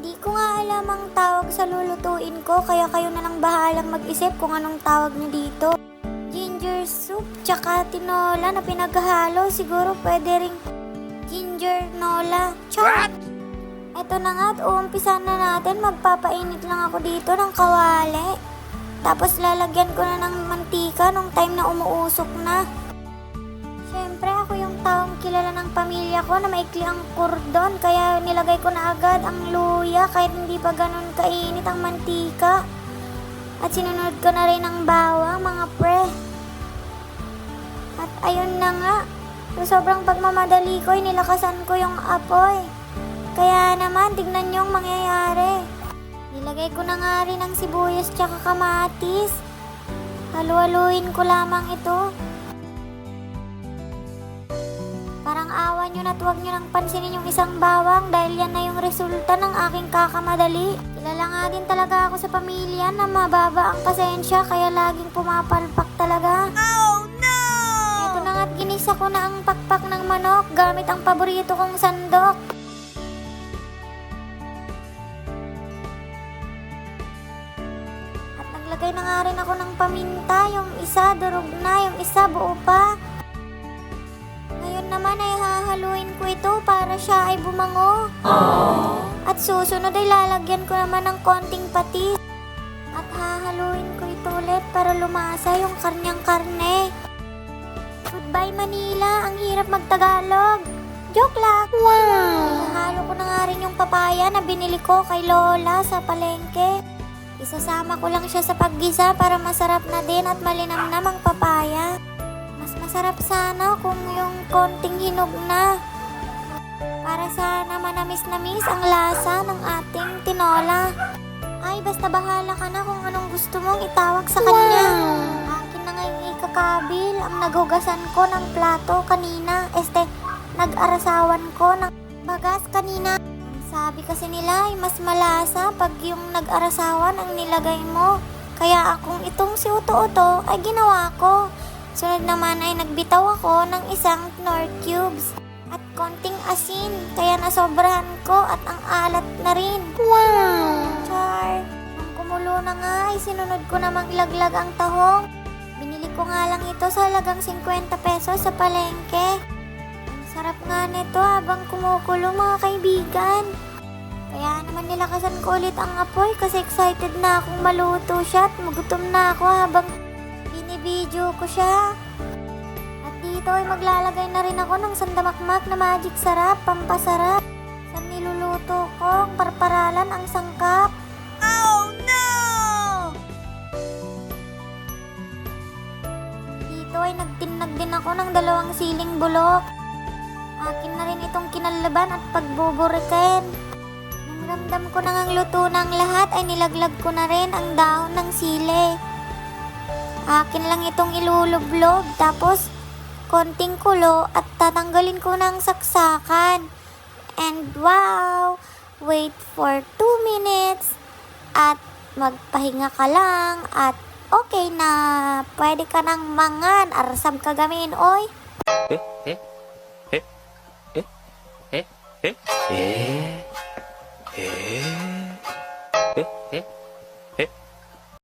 Hindi ko nga alam ang tawag sa lulutuin ko, kaya kayo na lang bahalang mag-isip kung anong tawag niyo dito. Ginger soup, tsaka tinola na pinaghalo. Siguro pwede ring ginger nola. Char! Eto na nga at uumpisan na natin. Magpapainit lang ako dito ng kawali. Tapos lalagyan ko na ng mantika nung time na umuusok na. Siyempre ako yung taong kilala ng pamilya ko na maikli ang kordon. Kaya nilagay ko na agad ang luya kahit hindi pa ganun kainit ang mantika. At sinunod ko na rin ang bawang mga pre. At ayun na nga. So, sobrang pagmamadali ko, nilakasan ko yung apoy. Kaya naman, tignan nyo ang mangyayari. Nilagay ko na nga rin ang sibuyas tsaka kamatis. Halu-haluin ko lamang ito. Parang awa nyo na huwag nyo nang pansinin yung isang bawang dahil yan na yung resulta ng aking kakamadali. Kilala nga din talaga ako sa pamilya na mababa ang pasensya kaya laging pumapalpak talaga. Oh no! Ito na nga't ginisa ko na ang pakpak ng manok gamit ang paborito kong sandok. At naglagay na nga rin ako ng paminta, yung isa durog na, yung isa buo pa. Ngayon naman ay hahaluin ko ito para siya ay bumango. At susunod ay lalagyan ko naman ng konting patis. At hahaluin ko ito ulit para lumasa yung karnyang karne. Goodbye Manila, ang hirap magtagalog. Joke lang. Wow! Halo ko na nga rin yung papaya na binili ko kay Lola sa palengke. Isasama ko lang siya sa paggisa para masarap na din at malinamnam ang papaya. Mas masarap sana kung yung konting hinog na. Para sana manamis-namis ang lasa ng ating tinola. Ay, basta bahala ka na kung anong gusto mong itawag sa kanya. Akin na ngayong ikakabil ang naghugasan ko ng plato kanina. Nag-arasawan ko ng bagas kanina. Sabi kasi nila ay mas malasa pag yung nag-arasawan ang nilagay mo. Kaya akong itong si Uto-Uto ay ginawa ko. Sunod naman ay nagbitaw ako ng isang Knorr cubes at konting asin. Kaya nasobrahan ko at ang alat na rin. Wow! Char! Nung kumulo na nga ay sinunod ko namang ilaglag ang tahong. Binili ko nga lang ito sa halagang 50 pesos sa palengke. Ang sarap nga nito habang kumukulo mga kaibigan. Kaya naman nilakasan ko ulit ang apoy kasi excited na akong maluto siya at magutom na ako habang binibidyo ko siya. At dito ay maglalagay na rin ako ng sandamakmak na magic sarap, pampasarap. Sa niluluto ko, ang parparalan ang sangkap. Oh no! Dito ay nagtinag din ako ng 2 siling bulok. Akin na rin itong kinalaban at pagbuburiken. Nung ramdam ko nang ang luto ng lahat ay nilaglag ko na rin ang dahon ng sili. Akin lang itong ilulublog tapos konting kulo at tatanggalin ko ng saksakan. And wow! Wait for 2 minutes at magpahinga ka lang at okay na. Pwede ka nang mangan. Arsam ka gamin, oy. Eh?